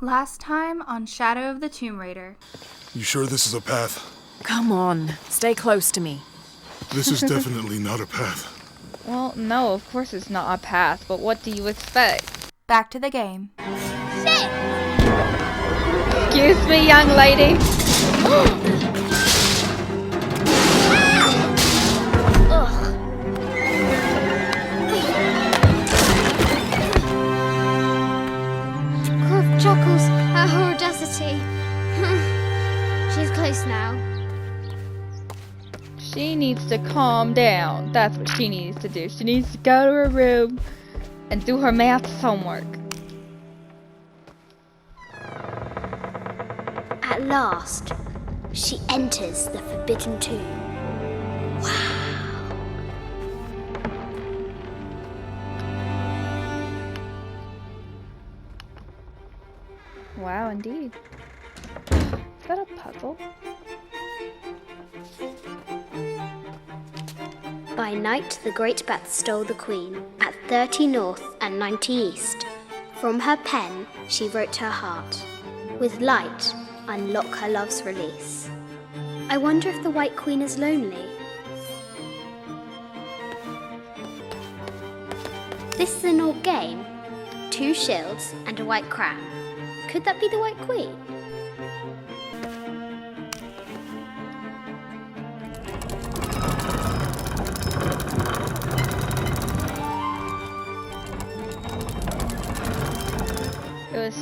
Last time on Shadow of the Tomb Raider. You sure this is a path? Come on, stay close to me. This is definitely not a path. Well, no, of course it's not a path, but what do you expect? Back to the game. Shit! Excuse me, young lady. Croft chuckles at her audacity. She's close now. She needs to calm down. That's what she needs to do. She needs to go to her room and do her maths homework. At last, she enters the Forbidden Tomb. Wow. Wow, indeed. Is that a puzzle? By night, the great bat stole the queen at 30 north and 90 east. From her pen, she wrote her heart. With light, unlock her love's release. I wonder if the White Queen is lonely. This is an old game. 2 shields and a white crown. Could that be the White Queen? It was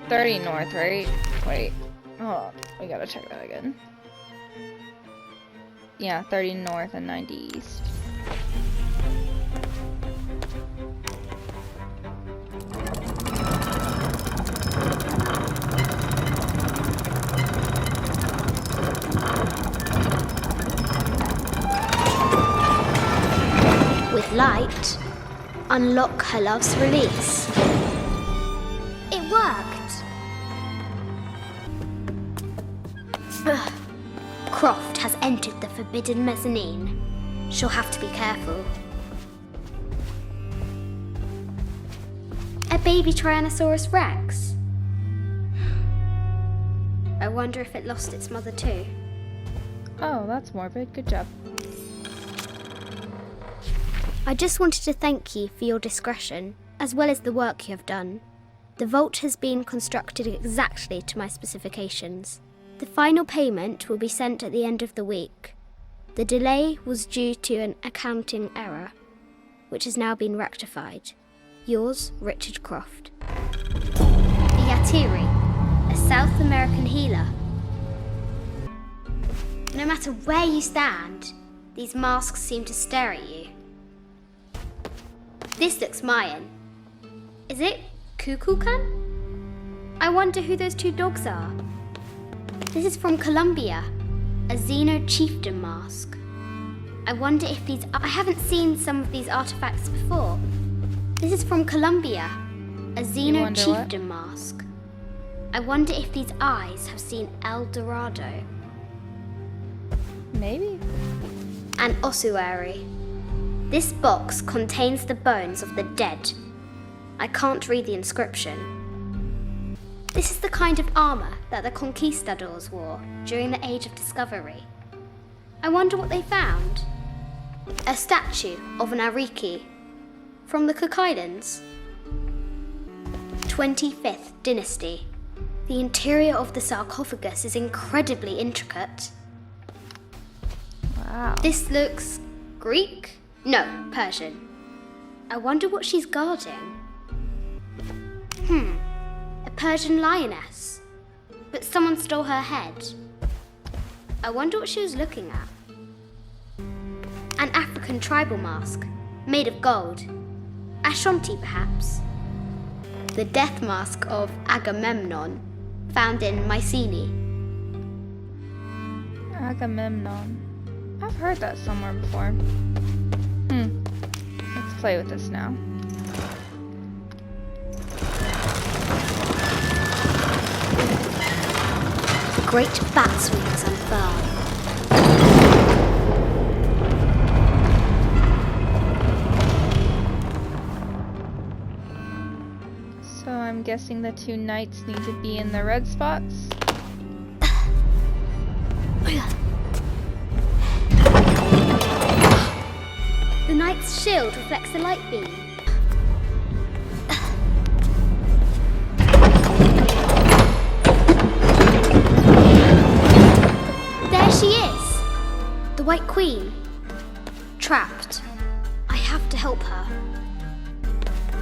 30 north, right? Wait. Oh, we gotta check that again. Yeah, 30 north and 90 east. With light, unlock her love's release. It worked! Ugh. Croft has entered the forbidden mezzanine. She'll have to be careful. A baby Tyrannosaurus Rex. I wonder if it lost its mother too. Oh, that's morbid. Good job. I just wanted to thank you for your discretion, as well as the work you have done. The vault has been constructed exactly to my specifications. The final payment will be sent at the end of the week. The delay was due to an accounting error, which has now been rectified. Yours, Richard Croft. The Yatiri, a South American healer. No matter where you stand, these masks seem to stare at you. This looks Mayan. Is it Kukulkan? I wonder who those 2 dogs are. This is from Colombia, a Xeno chieftain mask. I wonder if I haven't seen some of these artifacts before. This is from Colombia, a Xeno chieftain mask. I wonder if these eyes have seen El Dorado. Maybe. An ossuary. This box contains the bones of the dead. I can't read the inscription. This is the kind of armor that the conquistadors wore during the Age of Discovery. I wonder what they found. A statue of an Ariki from the Cook Islands. 25th Dynasty. The interior of the sarcophagus is incredibly intricate. Wow. This looks Greek? No, Persian. I wonder what she's guarding. A Persian lioness. But someone stole her head. I wonder what she was looking at. An African tribal mask, made of gold. Ashanti, perhaps. The death mask of Agamemnon, found in Mycenae. Agamemnon. I've heard that somewhere before. Let's play with this now. The great bat's wings unfurl. So I'm guessing the two knights need to be in the red spots. The knight's shield reflects the light beam. There she is! The White Queen. Trapped. I have to help her.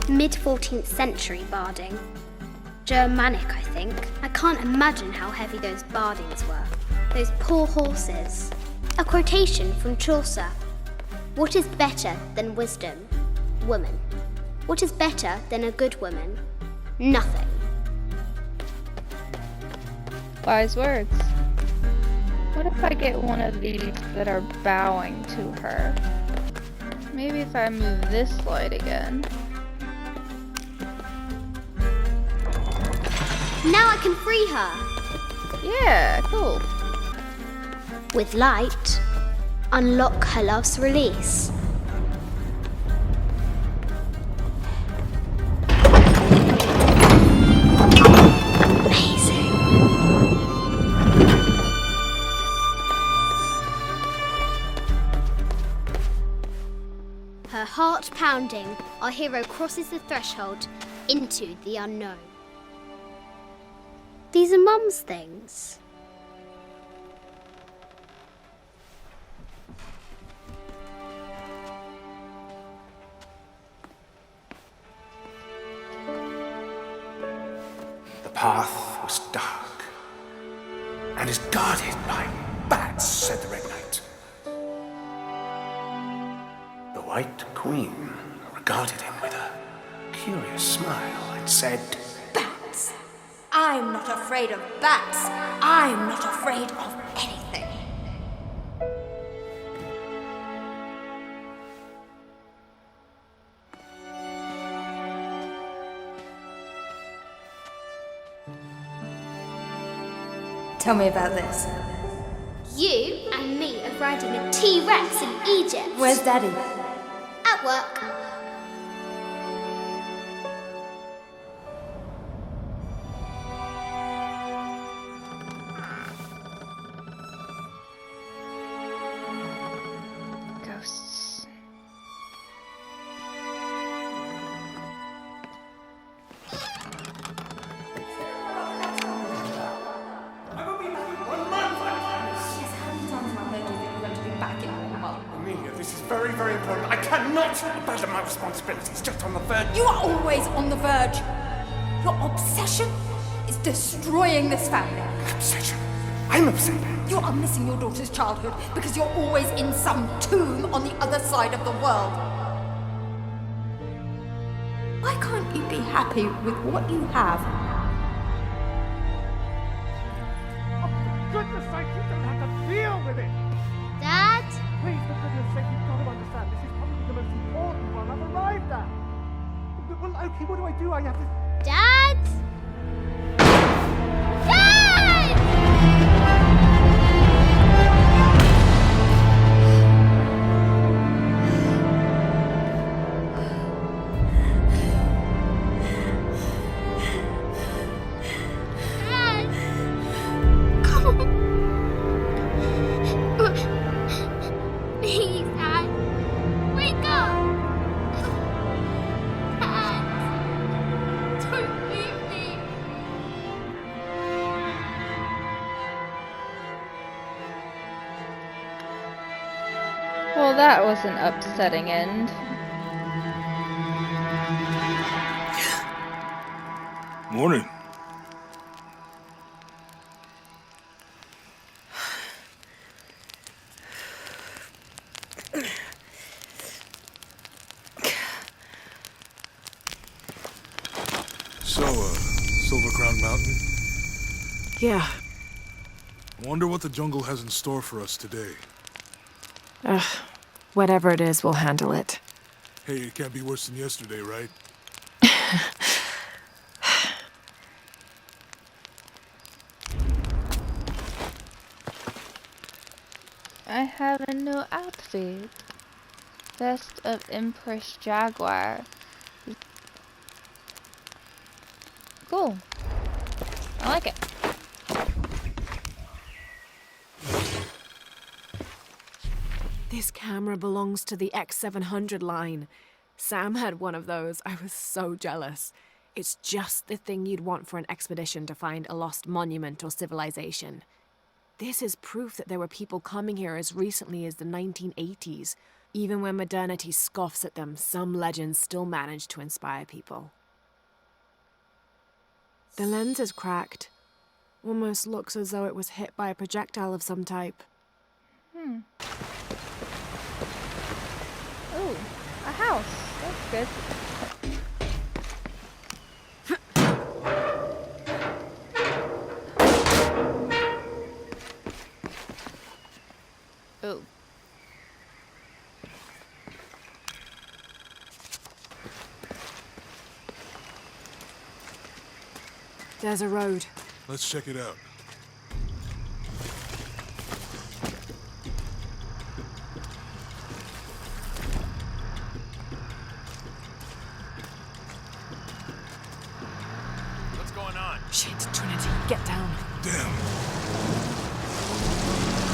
Mid-14th century barding. Germanic, I think. I can't imagine how heavy those bardings were. Those poor horses. A quotation from Chaucer. What is better than wisdom? Woman. What is better than a good woman? Nothing. Wise words. What if I get one of these that are bowing to her? Maybe if I move this light again. Now I can free her. Yeah, cool. With light, unlock her love's release. Amazing. Her heart pounding, our hero crosses the threshold into the unknown. These are Mum's things. The path was dark and is guarded by bats, said the Red Knight. The White Queen regarded him with a curious smile and said, Bats! I'm not afraid of bats. I'm not afraid of anything. Tell me about this. You and me are riding a T-Rex in Egypt. Where's Daddy? At work. Ghosts. Amelia, this is very, very important. I cannot abandon my responsibilities just on the verge. You are always on the verge. Your obsession is destroying this family. Obsession. I'm upset. You are missing your daughter's childhood because you're always in some tomb on the other side of the world. Why can't you be happy with what you have? For goodness sake, you don't have to deal with it! Dad? Please, for goodness sake, you've got to understand, this is probably the most important one I've arrived at. Well, okay, what do? I have to... Dad? Dad! Dad! Come on. Please, Dad. Wake up. Dad. Don't leave me. Well, that was an upsetting end. Morning. So, Silver Crown Mountain? Yeah. Wonder what the jungle has in store for us today. Whatever it is, we'll handle it. Hey, it can't be worse than yesterday, right? I have a new outfit. Vest of Empress Jaguar. Cool. I like it. This camera belongs to the X700 line. Sam had one of those. I was so jealous. It's just the thing you'd want for an expedition to find a lost monument or civilization. This is proof that there were people coming here as recently as the 1980s. Even when modernity scoffs at them, some legends still manage to inspire people. The lens is cracked. Almost looks as though it was hit by a projectile of some type. Ooh, a house. That's good. Ooh. There's a road. Let's check it out. What's going on? Shit, Trinity, get down. Damn.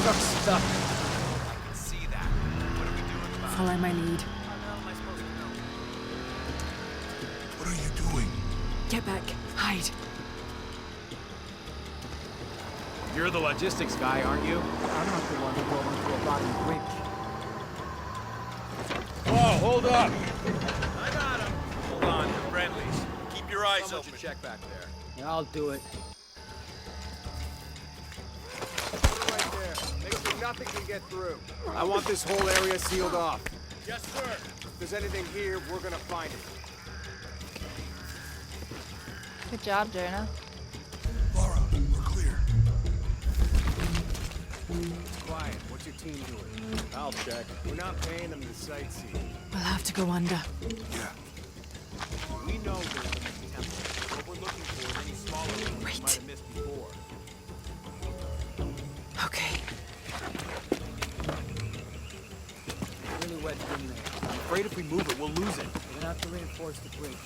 Truck's stuck. I can see that. What are we doing about it? Follow my lead. How the hell am I supposed to know? What are you doing? Get back. Hide. You're the logistics guy, aren't you? I'm not the one who drove into a rotting bridge. Whoa, hold up! I got him. Hold on, you're friendlies. Keep your eyes open. Check back there. Yeah, I'll do it. Right there. Makes sure nothing can get through. I want this whole area sealed off. Yes, sir. If there's anything here, we're gonna find it. Good job, Jonah. Lara, we're clear. Quiet. What's your team doing? I'll check. We're not paying them to sightsee. We'll have to go under. Yeah. We know there's a temple. What we're looking for is any smaller one we Wait. might have missed before. Okay. Really wet in there. I'm afraid if we move it, we'll lose it. We're gonna have to reinforce the bridge.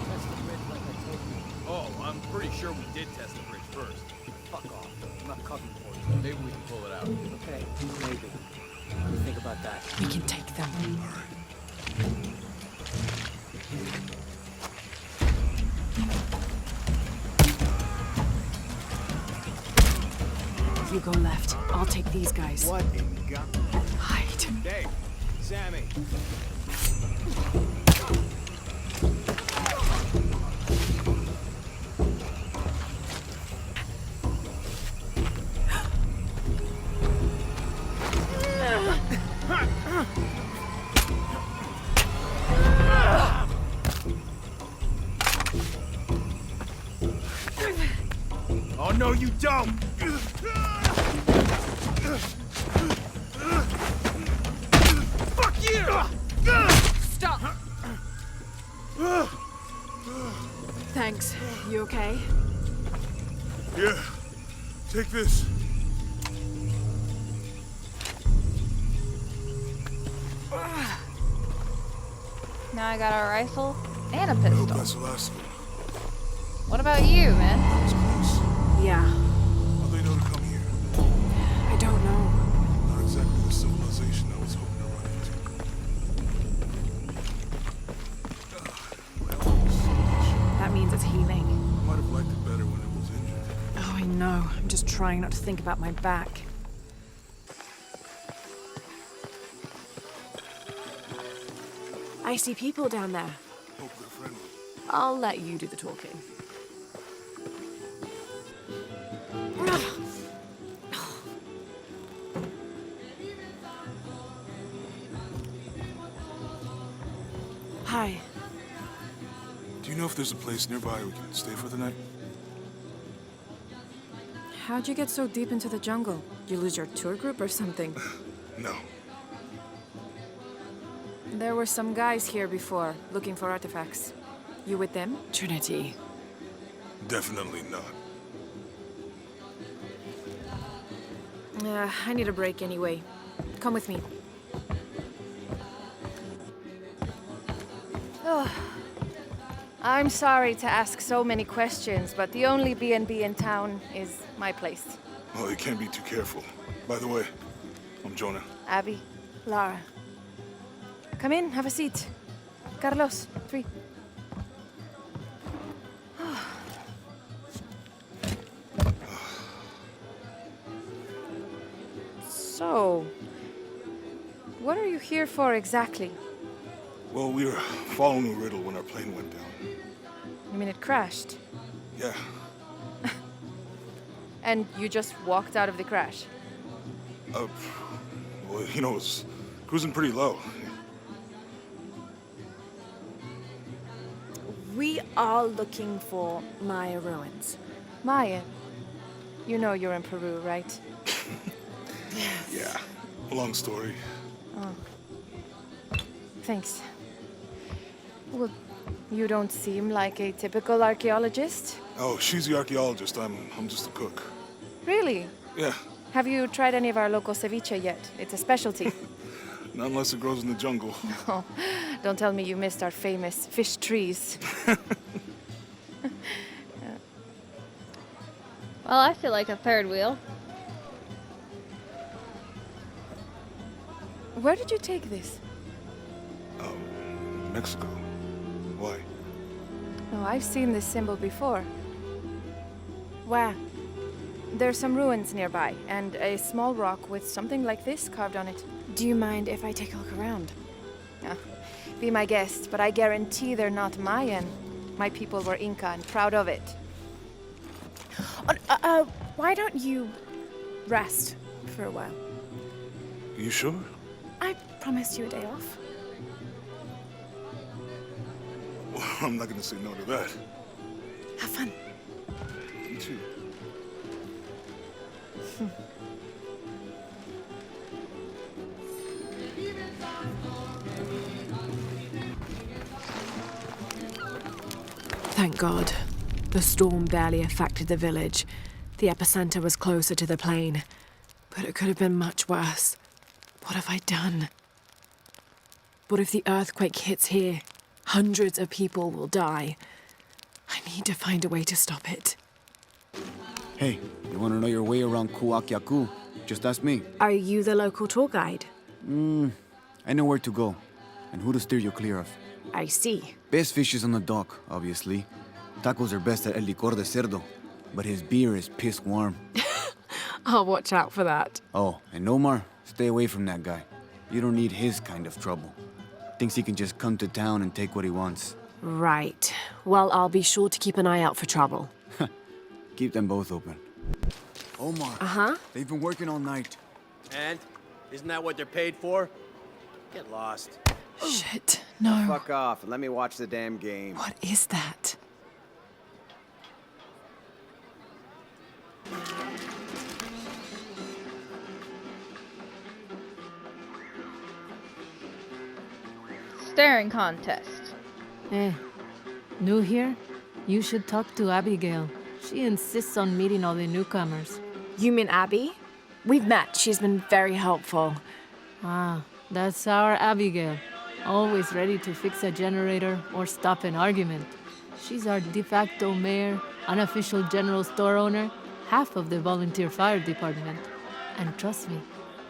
Test the bridge like I told you. Oh, I'm pretty sure we did test the bridge first. Fuck off. I'm not covering for you. Maybe we can pull it out. Okay, maybe. What do you think about that? We can take them. You go left. I'll take these guys. What in God? Hide. Dave, Sammy. Oh, no, you don't! Fuck you! Stop! Thanks. You okay? Yeah. Take this. Now I got a rifle and a I hope pistol. that's the last of it. What about you, man? That was close. Yeah. How'd they know to come here? I don't know. Not exactly the civilization I was hoping to run into. That means it's healing. I might have liked it better when it was injured. Oh, I know. I'm just trying not to think about my back. I see people down there. Hope they're friendly. I'll let you do the talking. Hi. Do you know if there's a place nearby we can stay for the night? How'd you get so deep into the jungle? You lose your tour group or something? No. There were some guys here before, looking for artifacts. You with them? Trinity. Definitely not. I need a break anyway. Come with me. I'm sorry to ask so many questions, but the only B&B in town is my place. Well, you can't be too careful. By the way, I'm Jonah. Abby, Lara. Come in, have a seat. Carlos, 3. So, what are you here for exactly? Well, we were following a riddle when our plane went down. You mean it crashed? Yeah. And you just walked out of the crash? Well, you know, it was cruising pretty low. We are looking for Maya ruins. Maya, you know you're in Peru, right? Yeah. Long story. Thanks. Well, you don't seem like a typical archaeologist. Oh, she's the archaeologist. I'm just a cook. Really? Yeah. Have you tried any of our local ceviche yet? It's a specialty. Not unless it grows in the jungle. Oh, don't tell me you missed our famous fish trees. Well, I feel like a third wheel. Where did you take this? Mexico. Why? Oh, I've seen this symbol before. Where? There's some ruins nearby, and a small rock with something like this carved on it. Do you mind if I take a look around? Be my guest, but I guarantee they're not Mayan. My people were Inca and proud of it. Why don't you rest for a while? You sure? I promised you a day off. Well, I'm not gonna say no to that. Have fun. You too. Thank God. The storm barely affected the village. The epicenter was closer to the plain. But it could have been much worse. What have I done? What if the earthquake hits here? Hundreds of people will die. I need to find a way to stop it. Hey, you want to know your way around Kuakyaku? Just ask me. Are you the local tour guide? I know where to go, and who to steer you clear of. I see. Best fish is on the dock, obviously. Tacos are best at El Licor de Cerdo, but his beer is piss warm. I'll watch out for that. Oh, and Omar, stay away from that guy. You don't need his kind of trouble. Thinks he can just come to town and take what he wants. Right. Well, I'll be sure to keep an eye out for trouble. Keep them both open. Omar. Uh-huh. They've been working all night. And? Isn't that what they're paid for? Get lost. Shit, no. Fuck off and let me watch the damn game. What is that? Staring contest. New here? You should talk to Abigail. She insists on meeting all the newcomers. You mean Abby? We've met. She's been very helpful. Ah, that's our Abigail. Always ready to fix a generator or stop an argument. She's our de facto mayor, unofficial general store owner, half of the volunteer fire department. And trust me,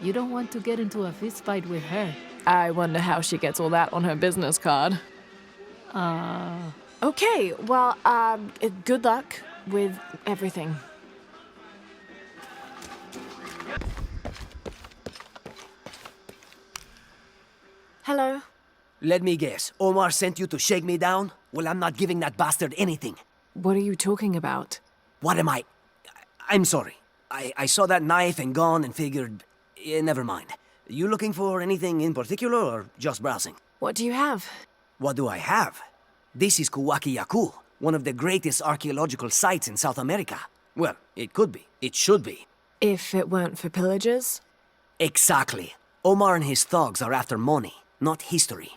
you don't want to get into a fist fight with her. I wonder how she gets all that on her business card. Okay, well, good luck with everything. Hello? Let me guess. Omar sent you to shake me down? Well, I'm not giving that bastard anything. What are you talking about? What am I? I'm sorry. I saw that knife and gun and figured... never mind. You looking for anything in particular or just browsing? What do you have? What do I have? This is Kuwaki-Yaku, one of the greatest archaeological sites in South America. Well, it could be. It should be. If it weren't for pillagers? Exactly. Omar and his thugs are after money, not history.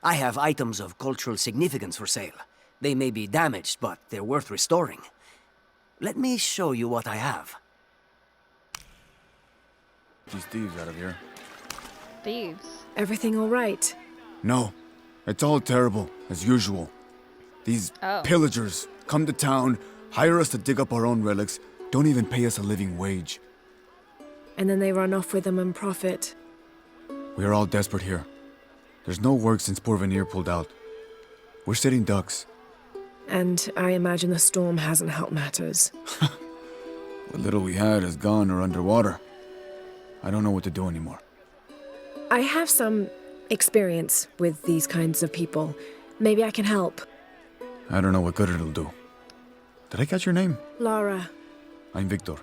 I have items of cultural significance for sale. They may be damaged, but they're worth restoring. Let me show you what I have. These thieves out of here. Thieves. Everything all right? No. It's all terrible, as usual. These Oh. pillagers come to town, hire us to dig up our own relics, don't even pay us a living wage. And then they run off with them and profit. We are all desperate here. There's no work since Porvenir pulled out. We're sitting ducks. And I imagine the storm hasn't helped matters. What little we had is gone or underwater. I don't know what to do anymore. I have some experience with these kinds of people. Maybe I can help. I don't know what good it'll do. Did I catch your name? Lara. I'm Victor.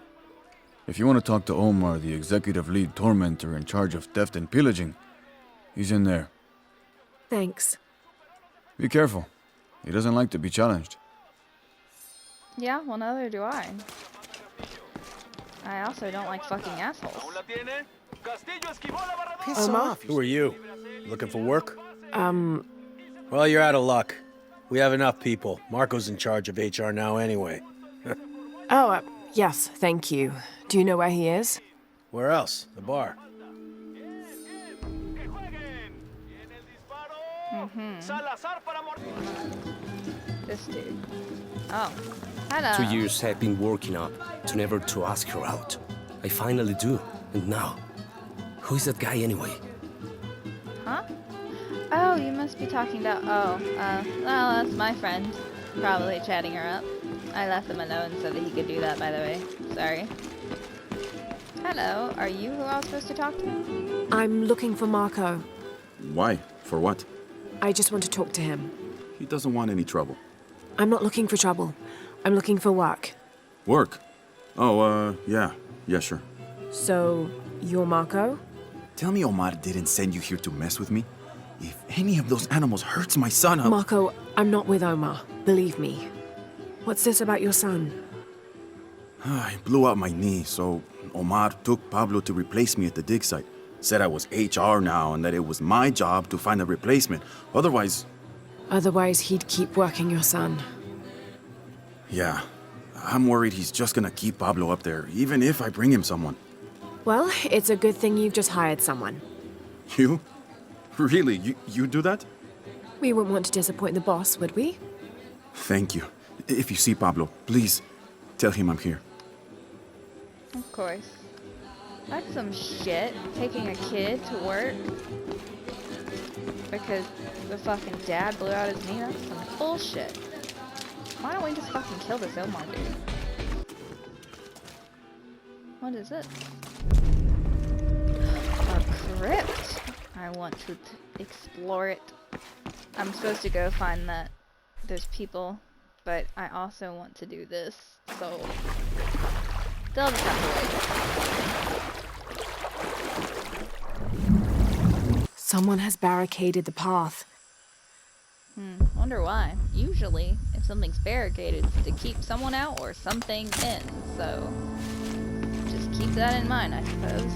If you want to talk to Omar, the executive lead tormentor in charge of theft and pillaging, he's in there. Thanks. Be careful. He doesn't like to be challenged. Yeah, well, neither do I. I also don't like fucking assholes. Piss Omar? off. Who are you? Looking for work? Well, you're out of luck. We have enough people. Marco's in charge of HR now anyway. Yes, thank you. Do you know where he is? Where else? The bar. This dude. Oh. Hello. 2 years have been working up to never to ask her out. I finally do, and now, who is that guy anyway? Huh? Oh, you must be talking about... Oh, well, that's my friend. Probably chatting her up. I left him alone so that he could do that, by the way. Sorry. Hello, are you who I was supposed to talk to? I'm looking for Marco. Why? For what? I just want to talk to him. He doesn't want any trouble. I'm not looking for trouble. I'm looking for work. Work? Oh, yeah. Yeah, sure. So, you're Marco? Tell me Omar didn't send you here to mess with me? If any of those animals hurts my son, I'll... Marco, I'm not with Omar. Believe me. What's this about your son? I blew out my knee, so Omar took Pablo to replace me at the dig site. Said I was HR now and that it was my job to find a replacement. Otherwise... Otherwise, he'd keep working your son. Yeah. I'm worried he's just gonna keep Pablo up there, even if I bring him someone. Well, it's a good thing you've just hired someone. You? Really? You do that? We wouldn't want to disappoint the boss, would we? Thank you. If you see Pablo, please tell him I'm here. Of course. That's some shit, taking a kid to work. Because the fucking dad blew out his knee. That's some bullshit. Why don't we just fucking kill this Omar dude? What is this? A crypt. I want to explore it. I'm supposed to go find that there's people, but I also want to do this, so they'll just have to wait. Someone has barricaded the path. Wonder why. Usually, if something's barricaded, it's to keep someone out or something in, so just keep that in mind, I suppose.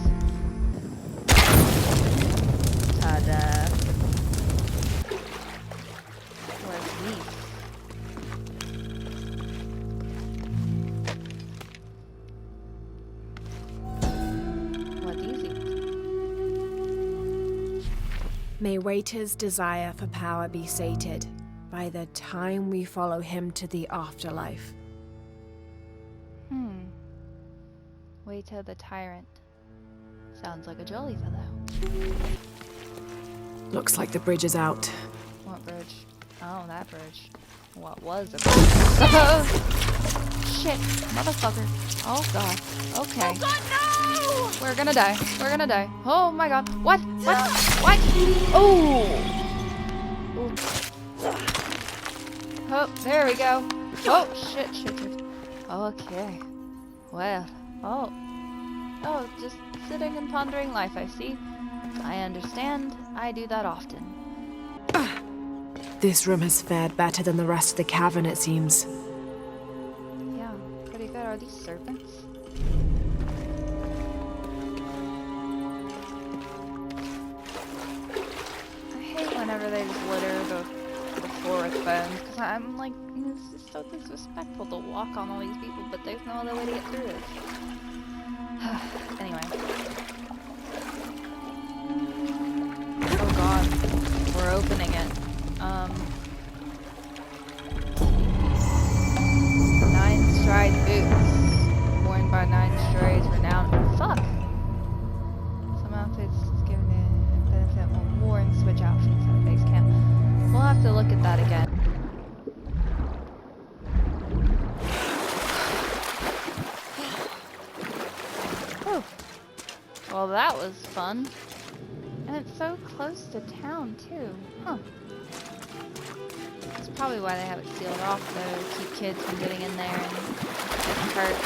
Ta-da. What's these? What these eat? May Waiter's desire for power be sated by the time we follow him to the afterlife. Waiter the Tyrant. Sounds like a jolly fellow. Looks like the bridge is out. What bridge? Oh, that bridge. What was a bridge? Oh! Shit, motherfucker. Oh god. Okay. Oh god, no! We're gonna die. We're gonna die. Oh my god. What? What? What? Oh! Oh, there we go. Oh, shit, shit, shit. Okay. Well. Oh. Oh, just sitting and pondering life, I see. I understand. I do that often. This room has fared better than the rest of the cavern, it seems. Yeah, pretty good. Are these serpents? I hate whenever they just litter the floor with bones, because I'm like, this is so disrespectful to walk on all these people, but there's no other way to get through this. Anyway. Oh god. We're opening it. Well, that was fun. And it's so close to town, too. Huh. That's probably why they have it sealed off, though, to keep kids from getting in there and getting hurt.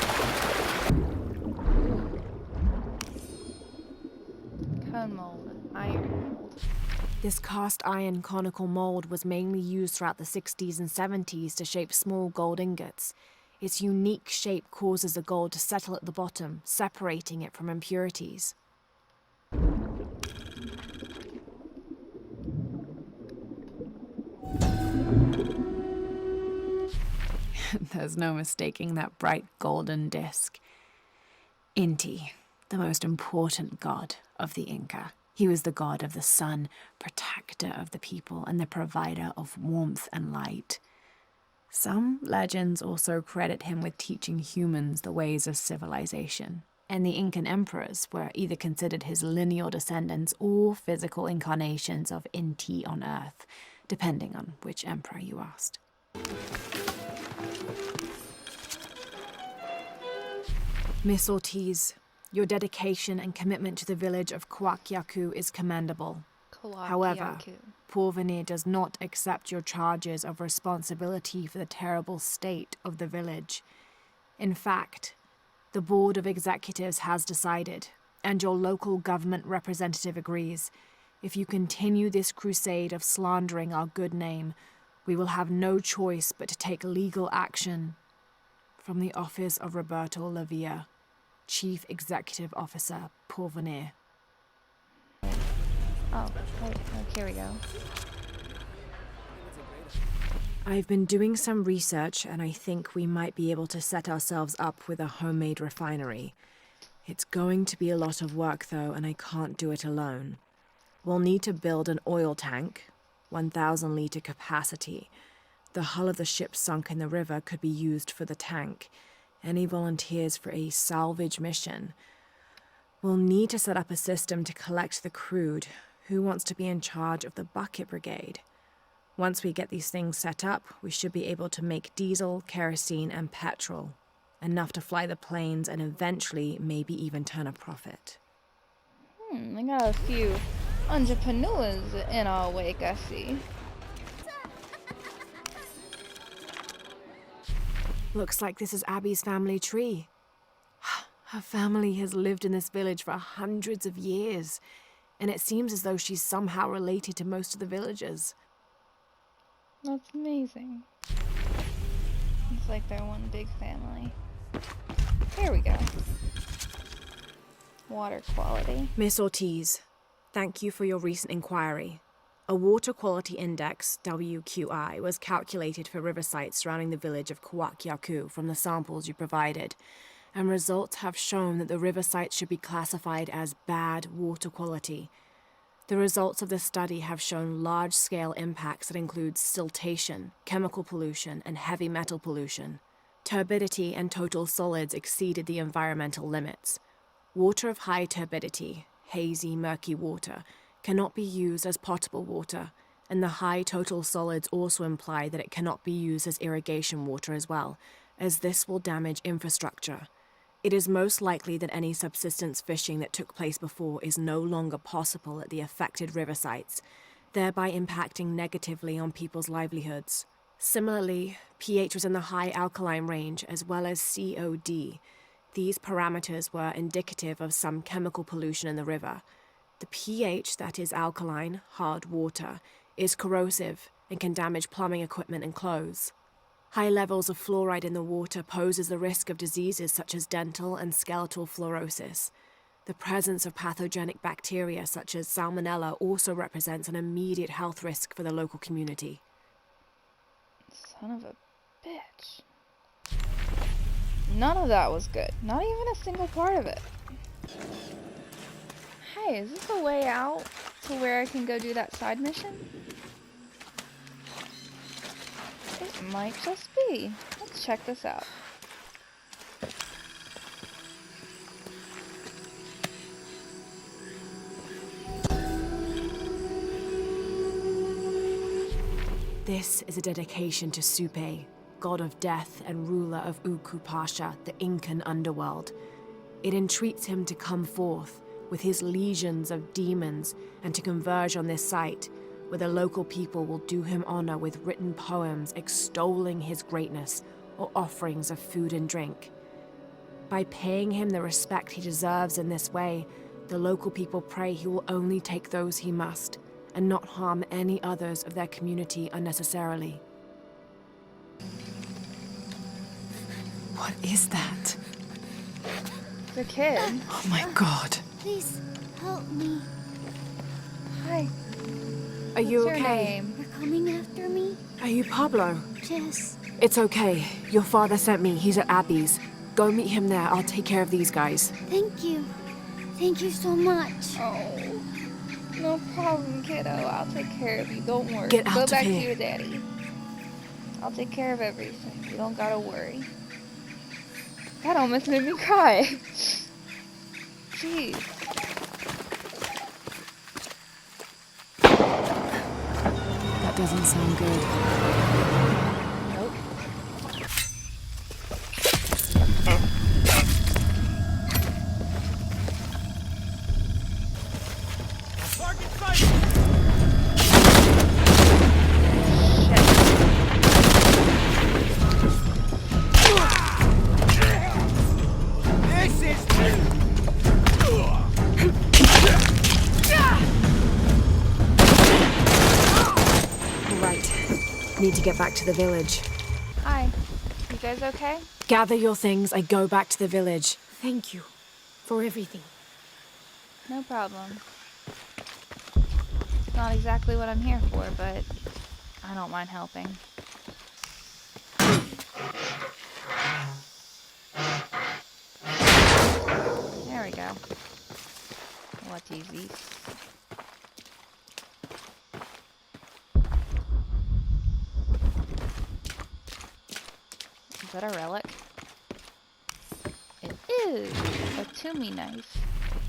Cone mold, iron mold. This cast iron conical mold was mainly used throughout the 60s and 70s to shape small gold ingots. Its unique shape causes the gold to settle at the bottom, separating it from impurities. There's no mistaking that bright golden disc. Inti, the most important god of the Inca. He was the god of the sun, protector of the people, and the provider of warmth and light. Some legends also credit him with teaching humans the ways of civilization, and the Incan emperors were either considered his lineal descendants or physical incarnations of Inti on Earth, depending on which emperor you asked. Miss Ortiz, your dedication and commitment to the village of Coaquiacu is commendable. However, Porvenir does not accept your charges of responsibility for the terrible state of the village. In fact, the Board of Executives has decided, and your local government representative agrees, if you continue this crusade of slandering our good name, we will have no choice but to take legal action. From the office of Roberto Lavia, Chief Executive Officer, Porvenir. Oh, wait, here we go. I've been doing some research, and I think we might be able to set ourselves up with a homemade refinery. It's going to be a lot of work, though, and I can't do it alone. We'll need to build an oil tank, 1,000-liter capacity. The hull of the ship sunk in the river could be used for the tank. Any volunteers for a salvage mission? We'll need to set up a system to collect the crude. Who wants to be in charge of the bucket brigade? Once we get these things set up, we should be able to make diesel, kerosene, and petrol. Enough to fly the planes and eventually maybe even turn a profit. I got a few entrepreneurs in our wake, I see. Looks like this is Abby's family tree. Her family has lived in this village for hundreds of years, and it seems as though she's somehow related to most of the villagers. That's amazing. It's like they're one big family. Here we go. Water quality. Miss Ortiz, thank you for your recent inquiry. A water quality index, WQI, was calculated for river sites surrounding the village of Coaquiacu from the samples you provided, and results have shown that the river sites should be classified as bad water quality. The results of this study have shown large-scale impacts that include siltation, chemical pollution, and heavy metal pollution. Turbidity and total solids exceeded the environmental limits. Water of high turbidity, hazy, murky water, cannot be used as potable water, and the high total solids also imply that it cannot be used as irrigation water as well, as this will damage infrastructure. It is most likely that any subsistence fishing that took place before is no longer possible at the affected river sites, thereby impacting negatively on people's livelihoods. Similarly, pH was in the high alkaline range as well as COD. These parameters were indicative of some chemical pollution in the river. The pH that is alkaline, hard water, is corrosive and can damage plumbing equipment and clothes. High levels of fluoride in the water poses the risk of diseases such as dental and skeletal fluorosis. The presence of pathogenic bacteria such as Salmonella also represents an immediate health risk for the local community. Son of a bitch. None of that was good. Not even a single part of it. Hey, is this a way out to where I can go do that side mission? It might just be. Let's check this out. This is a dedication to Supe, god of death and ruler of Uku Pasha, the Incan underworld. It entreats him to come forth, with his legions of demons, and to converge on this site, where the local people will do him honor with written poems extolling his greatness or offerings of food and drink. By paying him the respect he deserves in this way, the local people pray he will only take those he must, and not harm any others of their community unnecessarily. What is that? The kid. Oh my god. Please, help me. Hi. Are you What's your okay? name? They're coming after me? Are you Pablo? Yes. It's okay. Your father sent me. He's at Abby's. Go meet him there. I'll take care of these guys. Thank you. Thank you so much. Oh, no problem, kiddo. I'll take care of you. Don't worry. Get out Go of back here. to your daddy. I'll take care of everything. You don't gotta worry. That almost made me cry. Jeez. That doesn't sound good. Nope. Need to get back to the village. Hi. You guys okay? Gather your things. I go back to the village. Thank you for everything. No problem. It's not exactly what I'm here for, but I don't mind helping. There we go. What easy. Is that a relic? It is a Toomey knife.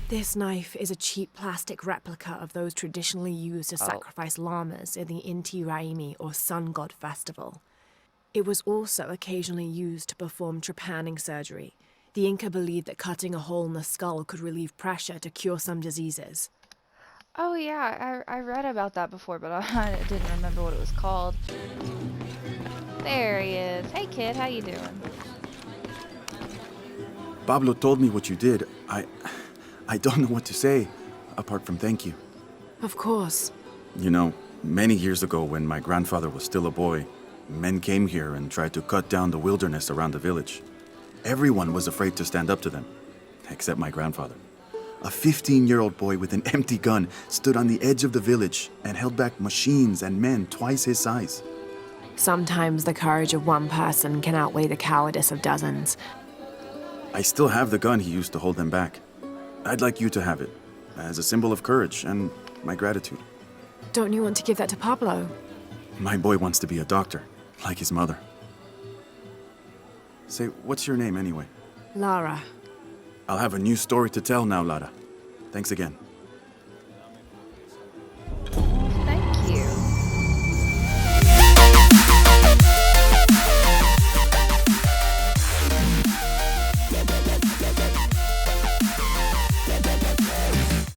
This knife is a cheap plastic replica of those traditionally used to sacrifice llamas in the Inti Raymi or Sun God Festival. It was also occasionally used to perform trepanning surgery. The Inca believed that cutting a hole in the skull could relieve pressure to cure some diseases. Oh yeah, I read about that before, but I didn't remember what it was called. There he is. Hey kid, how you doing? Pablo told me what you did. I don't know what to say, apart from thank you. Of course. You know, many years ago when my grandfather was still a boy, men came here and tried to cut down the wilderness around the village. Everyone was afraid to stand up to them, except my grandfather. A 15-year-old boy with an empty gun stood on the edge of the village and held back machines and men twice his size. Sometimes the courage of one person can outweigh the cowardice of dozens. I still have the gun he used to hold them back. I'd like you to have it, as a symbol of courage and my gratitude. Don't you want to give that to Pablo? My boy wants to be a doctor, like his mother. Say, what's your name anyway? Lara. I'll have a new story to tell now, Lara. Thanks again.